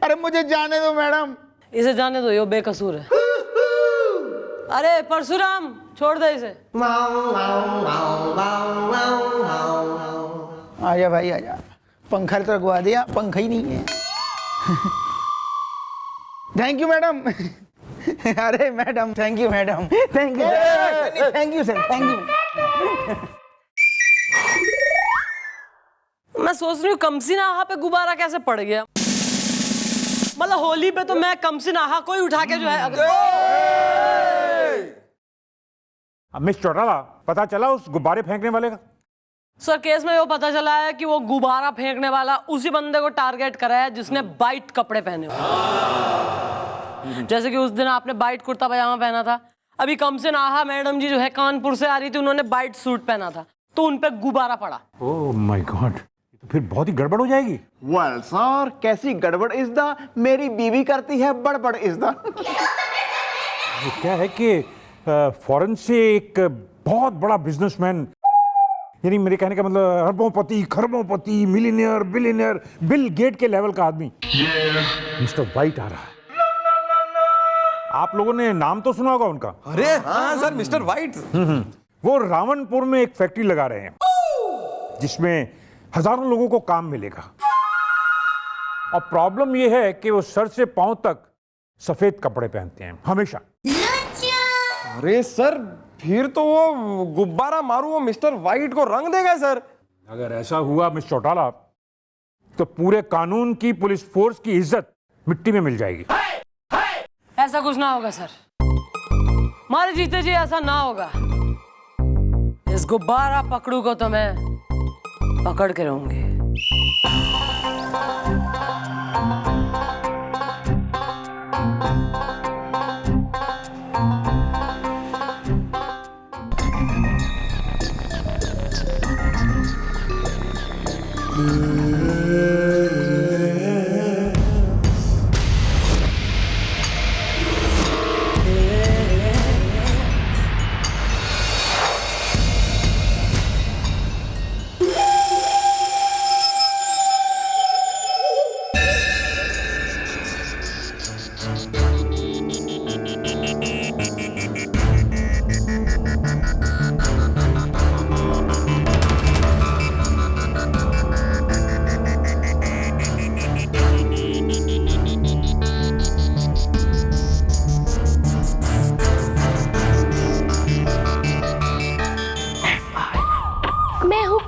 अरे मुझे जाने दो मैडम। इसे जाने दो, ये बेकसूर है। अरे परशुराम छोड़ दे इसे। आजा भाई आजा, पंखा तो लगवा दिया, पंखा ही नहीं है। Thank you madam. अरे madam thank you madam, thank you thank you sir, thank you. मैं सोच रही हूँ कमसिन आहा पे गुब्बारा कैसे पड़ गया। मतलब होली पे तो मैं कमसिन आहा कोई उठा के जो है मिस चौटाला, पता चला उस गुब्बारे फेंकने वाले का? सर केस में वो पता चला है कि वो गुब्बारा फेंकने वाला उसी बंदे को टारगेट करा है जिसने वाइट कपड़े पहने हुए। जैसे कि उस दिन आपने वाइट कुर्ता पजामा पहना था, अभी कमसिन आहा मैडम जी जो है कानपुर से आ रही थी, उन्होंने वाइट सूट पहना था, तो उन पे गुब्बारा पड़ा। ओह माय गॉड, तो फिर बहुत ही गड़बड़ हो जाएगी। वेल सर, कैसी गड़बड़ इस दा मेरी बीवी करती है बड़बड़ इस दा। वो क्या है कि फॉरेन से एक बहुत बड़ा बिजनेसमैन, यानी मेरे कहने का मतलब अरबोंपति, खरबोंपति, मिलियनियर, बिलियनियर, बिल गेट के लेवल का आदमी मिस्टर वाइट आ रहा है। आप लोगों ने नाम तो सुना होगा उनका। अरे हाँ सर, मिस्टर वाइट। वो रावणपुर में एक फैक्ट्री लगा रहे हैं जिसमें हजारों लोगों को काम मिलेगा। और प्रॉब्लम यह है कि वो सर से पांव तक सफेद कपड़े पहनते हैं हमेशा। अरे सर, फिर तो वो गुब्बारा मारू वो मिस्टर वाइट को रंग देगा सर। अगर ऐसा हुआ मिस चौटाला, तो पूरे कानून की, पुलिस फोर्स की इज्जत मिट्टी में मिल जाएगी। ऐसा कुछ ना होगा सर, मारे जीते जी ऐसा ना होगा। इस गुब्बारा पकड़ू को तो मैं पकड़ के रहूंगी।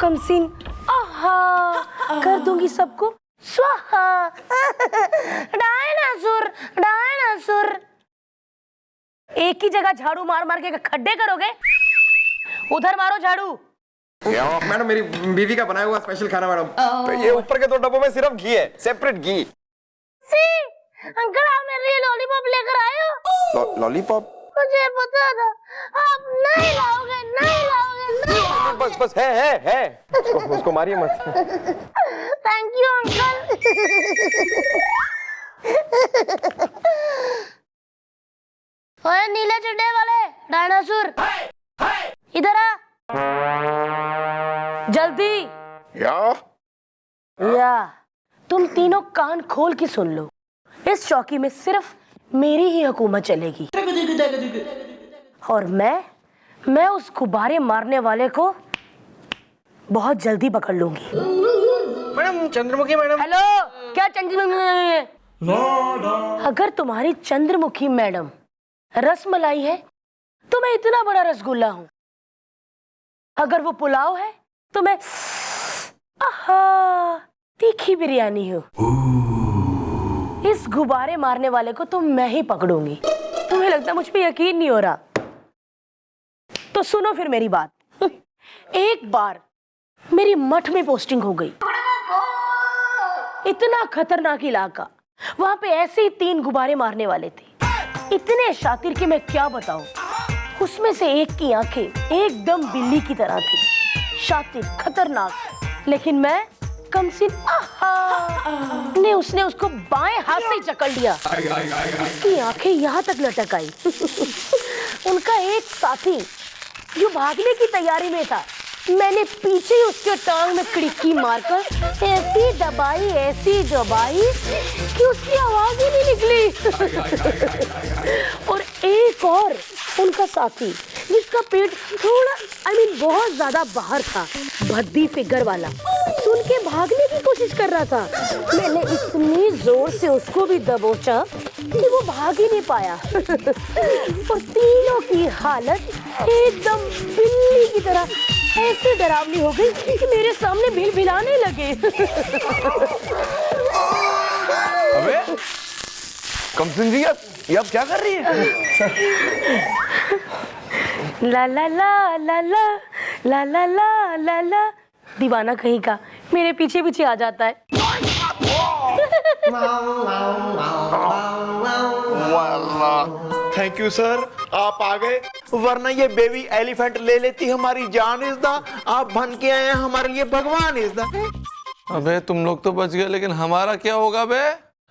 कमसिन आहा कर दूंगी सबको स्वाहा। Dinosaur dinosaur. एक ही जगह झाड़ू मार मार के खड्डे करोगे? उधर मारो झाड़ू। मैडम, मेरी बीवी का बनाया हुआ स्पेशल खाना मैडम। तो ये ऊपर के 2 डब्बों में सिर्फ घी है, सेपरेट घी। अंकल, आप मेरे लिए लॉलीपॉप लेकर आए हो? लॉलीपॉप? मुझे पता था आप नहीं लाओगे, नहीं लाओगे, नहीं लाओगे। बस है। उसको मारिए मत। Thank you uncle. ओए नीले चड्डे वाले डायनासोर, इधर आ जल्दी। या तुम तीनों कान खोल के सुन लो, इस चौकी में सिर्फ मेरी ही हुकूमत चलेगी। और मैं उस गुब्बारे मारने वाले को बहुत जल्दी पकड़ लूंगी। Madam Chandramukhi madam. हेलो, क्या चंद्रमुखी? अगर तुम्हारी चंद्रमुखी मैडम रसमलाई है तो मैं इतना बड़ा रसगुल्ला हूं। अगर वो पुलाव है तो मैं आहा तीखी बिरयानी हूं। इस गुब्बारे मारने वाले को तो मैं ही पकड़ूंगी। तुम्हें लगता है मुझ पे यकीन नहीं हो रहा? तो सुनो फिर मेरी बात। एक बार मेरी मठ में पोस्टिंग हो गई। इतना खतरनाक इलाका, वहां पे ऐसे ही 3 गुब्बारे मारने वाले थे, इतने शातिर कि मैं क्या बताऊं। उसमें से एक की आंखें एकदम बिल्ली की तरह थी, शातिर, खतरनाक। लेकिन मैं कमसिन ने उसने उसको बाएं हाथ से जकड़ लिया। उसकी आंखें यहाँ तक लटक आई। उनका एक साथी जो भागने की तैयारी में था, मैंने पीछे ही उसके टांग में खिड़की मारकर ऐसी दबाई कि उसकी आवाज ही नहीं निकली। और एक और उनका साथी जिसका पेट थोड़ा बहुत ज्यादा बाहर था, भद्दी फिगर वाला, सुन के भागने की कोशिश कर रहा था। मैंने इतनी जोर से उसको भी दबोचा कि वो भाग ही नहीं पाया। और तीनों की हालत एकदम बिल्ली की तरह ऐसे डरावनी हो गई कि मेरे सामने भिलभिलाने लगे। अबे कमसिन जी, ये आप क्या कर रही हैं? ला ला ला ला ला ला ला ला ला ला, दीवाना कहीं का मेरे पीछे पीछे आ जाता है। थैंक यू सर, आप आ गए, वरना ये बेबी एलिफेंट ले लेती हमारी जान। इज़दा आप बन के आए हैं हमारे लिए भगवान। इज़दा अबे तुम लोग तो बच गए, लेकिन हमारा क्या होगा बे?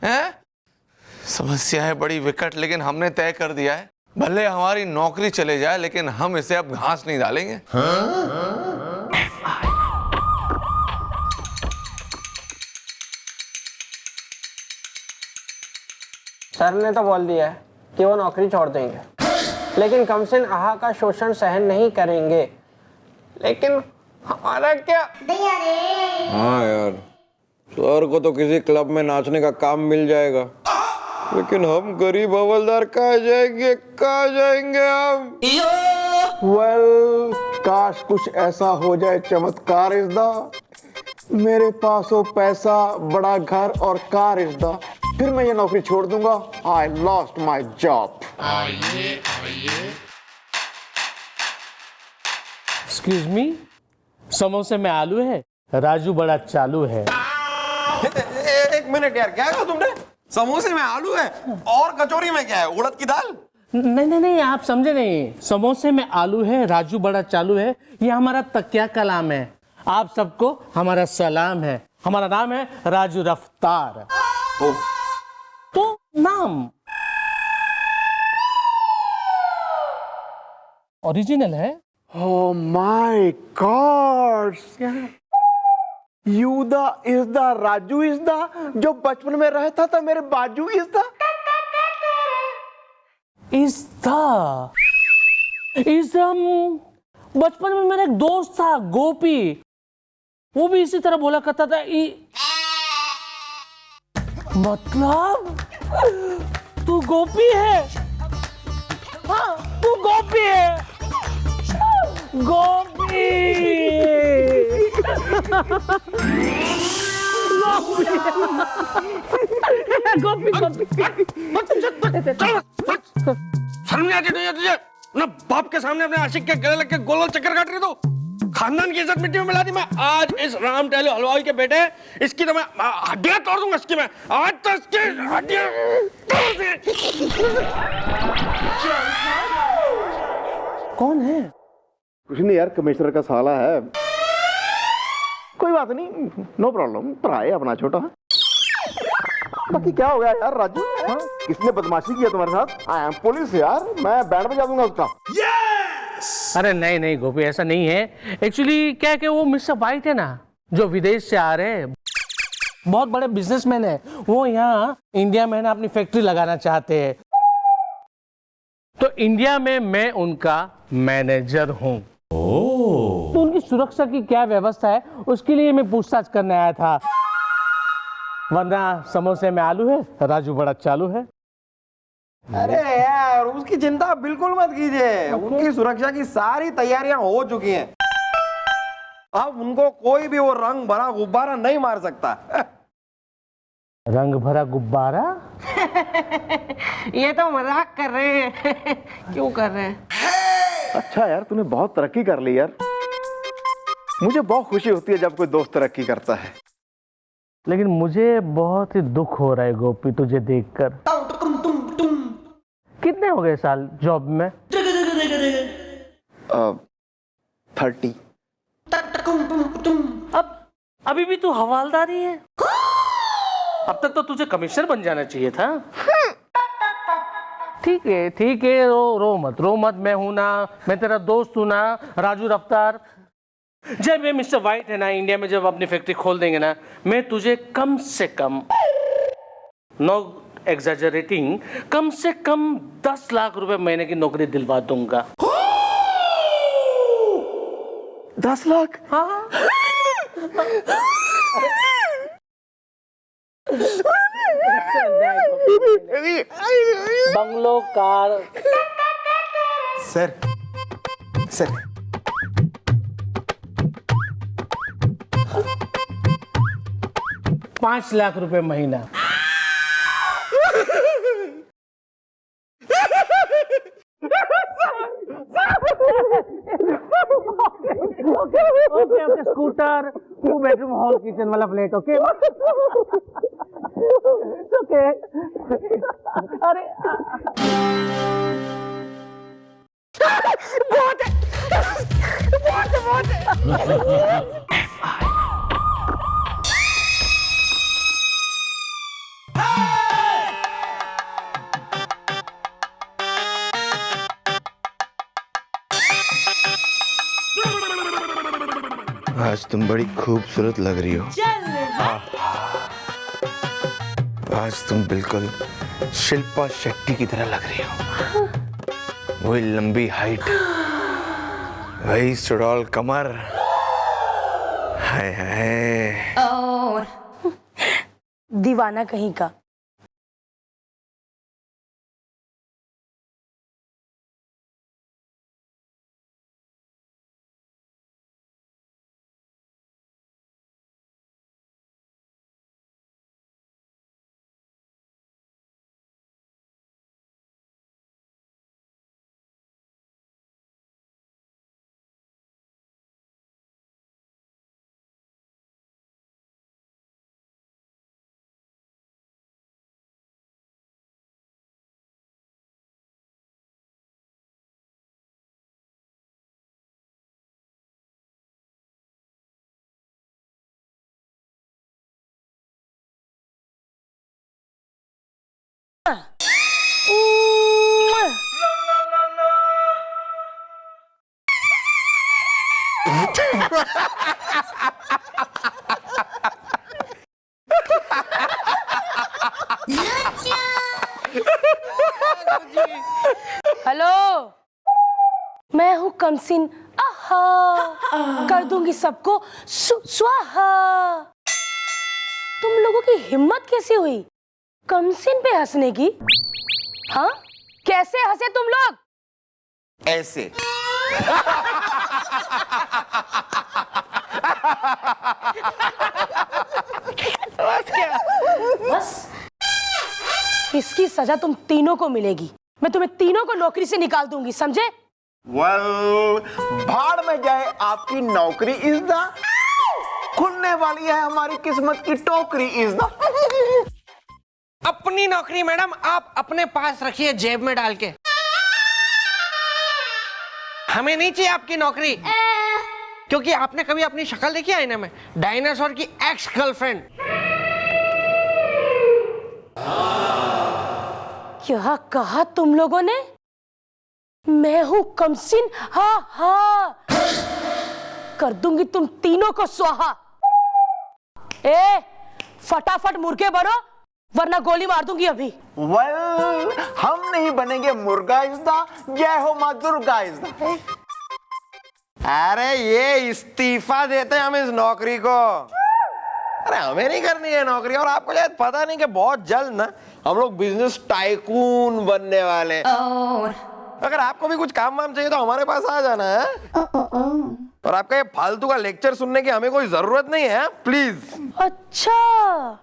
हैं? समस्या है बड़ी विकट, लेकिन हमने तय कर दिया है, भले हमारी नौकरी चले जाए लेकिन हम इसे अब घास नहीं डालेंगे। सर ने तो बोल दिया है कि वो नौकरी छोड़ देंगे, लेकिन कमसिन आहा का शोषण सहन नहीं करेंगे। लेकिन हमारा क्या? हाँ यार, सर को तो किसी क्लब में नाचने का काम मिल जाएगा, लेकिन हम गरीब हवलदार कहाँ जाएंगे हम? वेल, काश कुछ ऐसा हो जाए चमत्कार। इज़दा मेरे पास हो पैसा, बड़ा घर और कार। इज़दा फिर मैं ये नौकरी छोड़ दूंगा। I lost my job. Excuse me, समोसे में आलू है, राजू बड़ा चालू है। एक मिनट यार, क्या कहा तुमने? समोसे में आलू है और कचौरी में क्या है? उड़द की दाल? नहीं, आप समझे नहीं। समोसे में आलू है, राजू बड़ा चालू है, ये हमारा तकिया कलाम है। आप सबको हमारा सलाम है। हमारा नाम है राजू रफ्तार। तो नाम ओरिजिनल है। Oh my God! यूदा इज़दा राजू इज़दा जो बचपन में रहता था मेरे बाजू इज़दा। बचपन में मेरा एक दोस्त था गोपी, वो भी इसी तरह बोला करता था। मतलब तू गोपी है? हाँ, तू गोपी है। गोपी शर्म नहीं आती तुझे? ना बाप के सामने अपने आशिक के गले लग के गोल गोल चक्कर काट रही तू। खानदान की इज्जत मिट्टी में मिला दी। मैं आज इस राम टहलू हलवाई के बेटे, इसकी तो मैं हड्डियां तोड़ दूंगा। इसकी मैं आज तो इसकी हड्डियां तोड़ दे। कौन है? कुछ नहीं यार, कमिश्नर का साला है। कोई बात नहीं, नो प्रॉब्लम। भरा है अपना छोटा। बाकी क्या हो गया यार राजू? हाँ? किसने बदमाशी किया तुम्हारे साथ? आई एम पुलिस यार, मैं बैंड बजा दूंगा उसका। अरे नहीं गोपी, ऐसा नहीं है। एक्चुअली क्या है कि वो मिस्टर वाइट है ना, जो विदेश से आ रहे हैं, बहुत बड़े बिजनेसमैन है। वो यहाँ इंडिया में ना अपनी फैक्ट्री लगाना चाहते हैं, तो इंडिया में मैं उनका मैनेजर हूँ। तो उनकी सुरक्षा की क्या व्यवस्था है, उसके लिए मैं पूछताछ करने आया था। वरना समोसे में आलू है, राजू बड़ा चालू है। अरे यार, उसकी चिंता बिल्कुल मत कीजिए। उनकी सुरक्षा की सारी तैयारियां हो चुकी हैं। अब उनको कोई भी वो रंग भरा गुब्बारा नहीं मार सकता। रंग भरा गुब्बारा? ये तो मजाक कर रहे हैं। क्यों कर रहे हैं? अच्छा यार, तूने बहुत तरक्की कर ली यार। मुझे बहुत खुशी होती है जब कोई दोस्त तरक्की करता है। लेकिन मुझे बहुत ही दुख हो रहा है गोपी तुझे देखकर। कितने हो गए साल जॉब में? 30। अब अभी भी तू हवालदारी है? अब तक तो तुझे कमिश्नर बन जाना चाहिए था। ठीक है, रो मत। मैं हूं ना, मैं तेरा दोस्त हूं ना, राजू रफ्तार। जब ये मिस्टर वाइट है ना इंडिया में जब अपनी फैक्ट्री खोल देंगे ना, मैं तुझे कम से कम, नो एग्जैजरेटिंग, कम से कम 10 लाख रुपए महीने की नौकरी दिलवा दूंगा। 10 लाख? हाँ। Bungalow, car. Sir sir 5 lakh रुपए महीना। Okay, scooter, 2 bedroom hall kitchen वाला फ्लैट। Okay okay. अरे आज तुम बड़ी खूबसूरत लग रही हो। आज तुम बिल्कुल शिल्पा शेट्टी की तरह लग रही हो। वही लंबी हाइट, वही सुडौल कमर। हाय हाय। दीवाना कहीं का। हेलो, मैं हूँ कमसिन। आहा, कर दूंगी सबको स्वाहा। तुम लोगों की हिम्मत कैसे हुई कमसिन पे हंसने की? हाँ, कैसे हंसे तुम लोग? ऐसे। बस इसकी सजा तुम तीनों को मिलेगी। मैं तुम्हें तीनों को नौकरी से निकाल दूंगी, समझे? भाड़ में जाए आपकी नौकरी इस दा, खुलने वाली है हमारी किस्मत की टोकरी इस दा। अपनी नौकरी मैडम आप अपने पास रखिए, जेब में डाल के। हमें नहीं चाहिए आपकी नौकरी, क्योंकि आपने कभी अपनी शक्ल देखी आईने में? डायनासोर की एक्स गर्लफ्रेंड। क्या कहा तुम लोगों ने? मैं हूं कमसिन। हाँ हाँ, कर दूंगी तुम तीनों को स्वाहा। ए, फटाफट मुर्गे बनो वरना गोली मार दूंगी अभी। हम नहीं बनेंगे मुर्गा इज़दा, जय हो माँ दुर्गा इज़दा। अरे ये इस्तीफा देते हैं हम इस नौकरी को। अरे हमें नहीं करनी है नौकरी, और आपको शायद पता नहीं कि बहुत जल्द ना हम लोग बिजनेस टाइकून बनने वाले। अगर आपको भी कुछ काम वाम चाहिए तो हमारे पास आ जाना है। और आपका ये फालतू का लेक्चर सुनने की हमें कोई जरूरत नहीं है, प्लीज। अच्छा,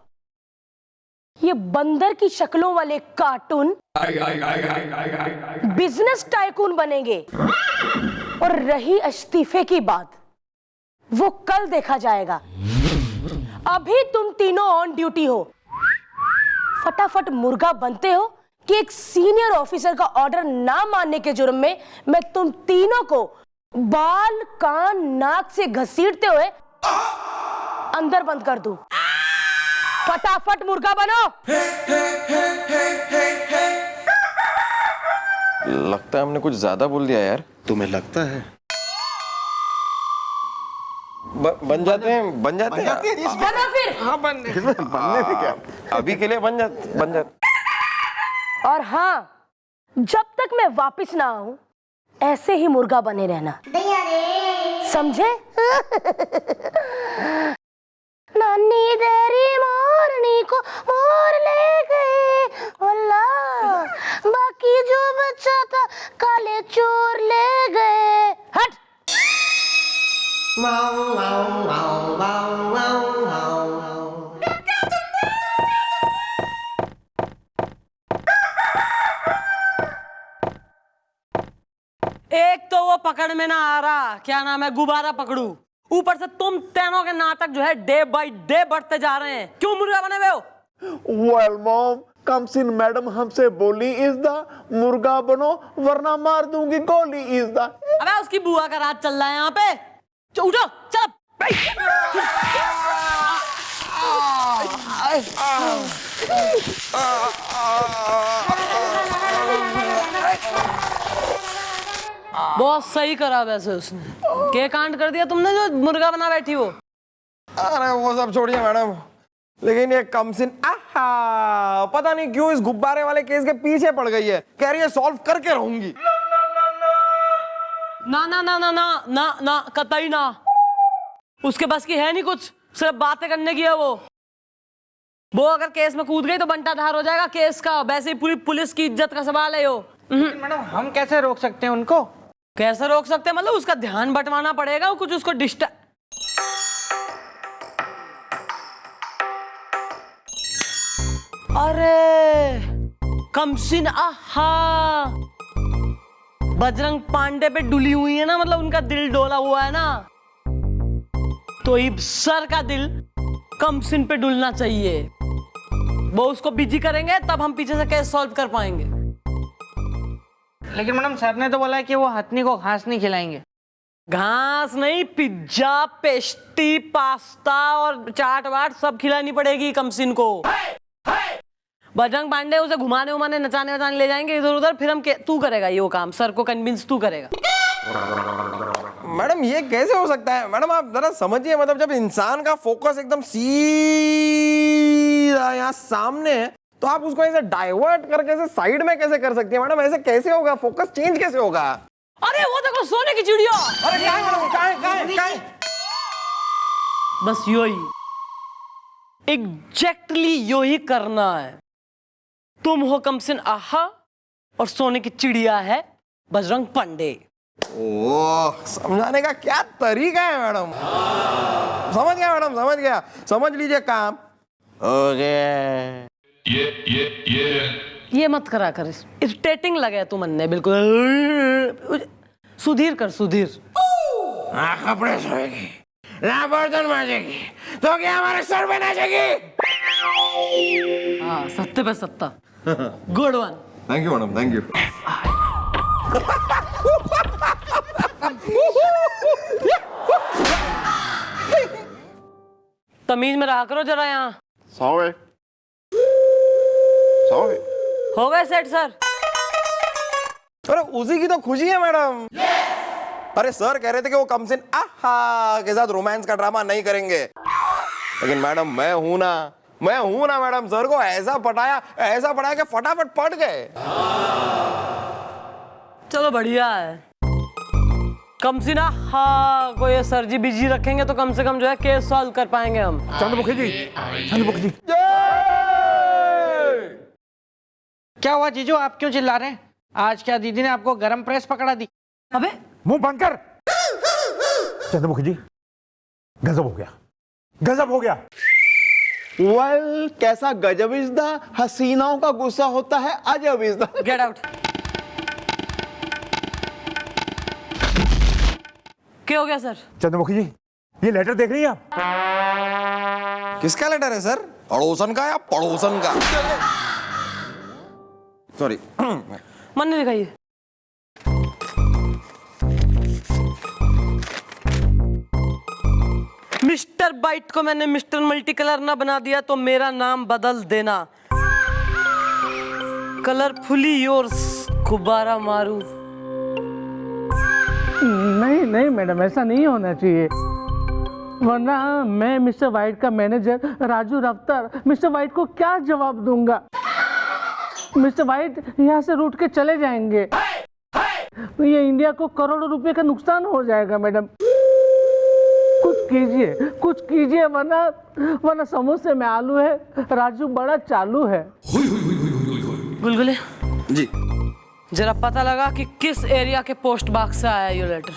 ये बंदर की शक्लों वाले कार्टून बिजनेस टाइकून बनेंगे। और रही इस्तीफे की बात, वो कल देखा जाएगा। अभी तुम तीनों ऑन ड्यूटी हो। फटाफट मुर्गा बनते हो कि एक सीनियर ऑफिसर का ऑर्डर ना मानने के जुर्म में मैं तुम तीनों को बाल, कान, नाक से घसीटते हुए अंदर बंद कर दूं। फटाफट मुर्गा बनो। लगता है हमने कुछ ज्यादा बोल दिया यार। तुम्हें लगता है? बन जाते हैं बनो फिर। हाँ बनने बनने में क्या? अभी के लिए बन जाते। और हाँ, जब तक मैं वापस ना आऊं ऐसे ही मुर्गा बने रहना, समझे? नानी तेरी मोरनी को मोर ले गए, अल्लाह, बाकी जो बचा था काले चोर ले गए। हट। एक तो वो पकड़ में ना आ रहा, क्या नाम है, गुब्बारा पकड़ू, ऊपर से तुम तीनों के नाटक जो है डे बाय डे बढ़ते जा रहे हैं। क्यों मुर्गा बने हुए हो? वेल मॉम, कमसिन मैडम हमसे बोली इज द मुर्गा बनो वरना मार दूंगी गोली इज द। अबे उसकी बुआ का राज चल रहा है यहाँ पे। उठो चलो। बहुत सही करा वैसे उसने। क्या कांड कर दिया तुमने जो मुर्गा बना बैठी हो? अरे वो सब छोड़िए मैडम, लेकिन ये कमसिन पता नहीं क्यों इस गुब्बारे वाले केस के पीछे पड़ गई है। कह रही है सॉल्व करके रहूंगी। ना ना ना ना ना ना ना कतई ना, उसके बस की है नहीं कुछ, सिर्फ बातें करने की है वो अगर केस में कूद गई तो बंटा धार हो जाएगा केस का। वैसे ही पूरी पुलिस की इज्जत का सवाल है यो। मैडम हम कैसे रोक सकते हैं उनको? कैसे रोक सकते हैं मतलब उसका ध्यान बंटवाना पड़ेगा, कुछ उसको डिस्टर्ब। अरे कमसिन बजरंग पांडे पे डुली हुई है ना, मतलब उनका दिल डोला हुआ है ना, तो इब सर का दिल कमसिन पे डुलना चाहिए। वो उसको बिजी करेंगे तब हम पीछे से केस सॉल्व कर पाएंगे। लेकिन मैडम सर ने तो बोला है कि वो हथनी को घास नहीं खिलाएंगे। घास नहीं, पिज्जा, पेस्ट्री, पास्ता और चाट वाट सब खिलानी पड़ेगी कमसिन को। बजरंग पांडे उसे घुमाने उमाने नचाने वचाने ले जाएंगे इधर उधर, फिर हम तू करेगा ये वो काम, सर को कन्विंस तू करेगा। मैडम ये कैसे हो सकता है? मैडम आप जरा समझिए, मतलब जब इंसान का फोकस एकदम सीधा यहाँ सामने है तो आप उसको ऐसे डाइवर्ट करके ऐसे साइड में कैसे कर सकती है? मैडम ऐसे कैसे होगा? फोकस चेंज कैसे होगा? अरे वो देखो सोने की चिड़िया। अरे क्या है मैडम, क्या है? बस यो ही, एग्जैक्टली यो ही करना है। तुम हो कमसिन और सोने की चिड़िया है बजरंग पांडे। ओह, समझाने का क्या तरीका है मैडम। समझ गया मैडम, समझ गया। समझ लीजिए काम हो गया। ये मत करा कर, इरिटेटिंग लगे तू मन ने बिल्कुल। सुधीर कर सुधीर। कपड़े धोएगी ना, बर्तन मांजेगी तो क्या हमारे सर पे नाचेगी? हाँ, सत्ते पे सत्ता। Good one. Thank you madam, thank you. तमीज में रहा करो जरा यहाँ। सॉरी हो गए सेट सर? अरे उसी की तो खुशी है मैडम। अरे सर कह रहे थे कि वो कमसिन के साथ रोमांस का ड्रामा नहीं करेंगे, लेकिन मैडम मैं हूं ना मैडम। सर को ऐसा पटाया कि फटाफट पट गए। चलो बढ़िया है। कमसिन को ये सर जी बिजी रखेंगे तो कम से कम जो है केस सॉल्व कर पाएंगे हम। चंद्रमुखी जी, चंद्रमुखी जी। क्या हुआ जीजू, आप क्यों चिल्ला रहे हैं? आज क्या दीदी ने आपको गरम प्रेस पकड़ा दी? अबे मुंह बंद कर। चंद्रमुखी जी, गजब हो गया। वेल, कैसा गजब इज द हसीनाओं का गुस्सा होता है अजब इज द। Get out. क्या हो गया सर? चंद्रमुखी जी, ये लेटर देख रही हैं आप? किसका लेटर है सर? अड़ोसन का या पड़ोसन का? सॉरी, मन नहीं दिखाइए। मिस्टर बाइट को मैंने मिस्टर मल्टी कलर ना बना दिया तो मेरा नाम बदल देना। कलरफुली योर्स गुब्बारा मारू। नहीं मैडम, ऐसा नहीं होना चाहिए। वरना मैं मिस्टर वाइट का मैनेजर राजू रफ्तार मिस्टर वाइट को क्या जवाब दूंगा। मिस्टर वाइट यहाँ से रूठ के चले जाएंगे। ये इंडिया को करोड़ों रुपए का नुकसान हो जाएगा मैडम। कुछ कीजिए वरना समोसे में आलू है, राजू बड़ा चालू है। गुलगुले जी जरा पता लगा कि किस एरिया के पोस्ट बॉक्स से आया ये लेटर।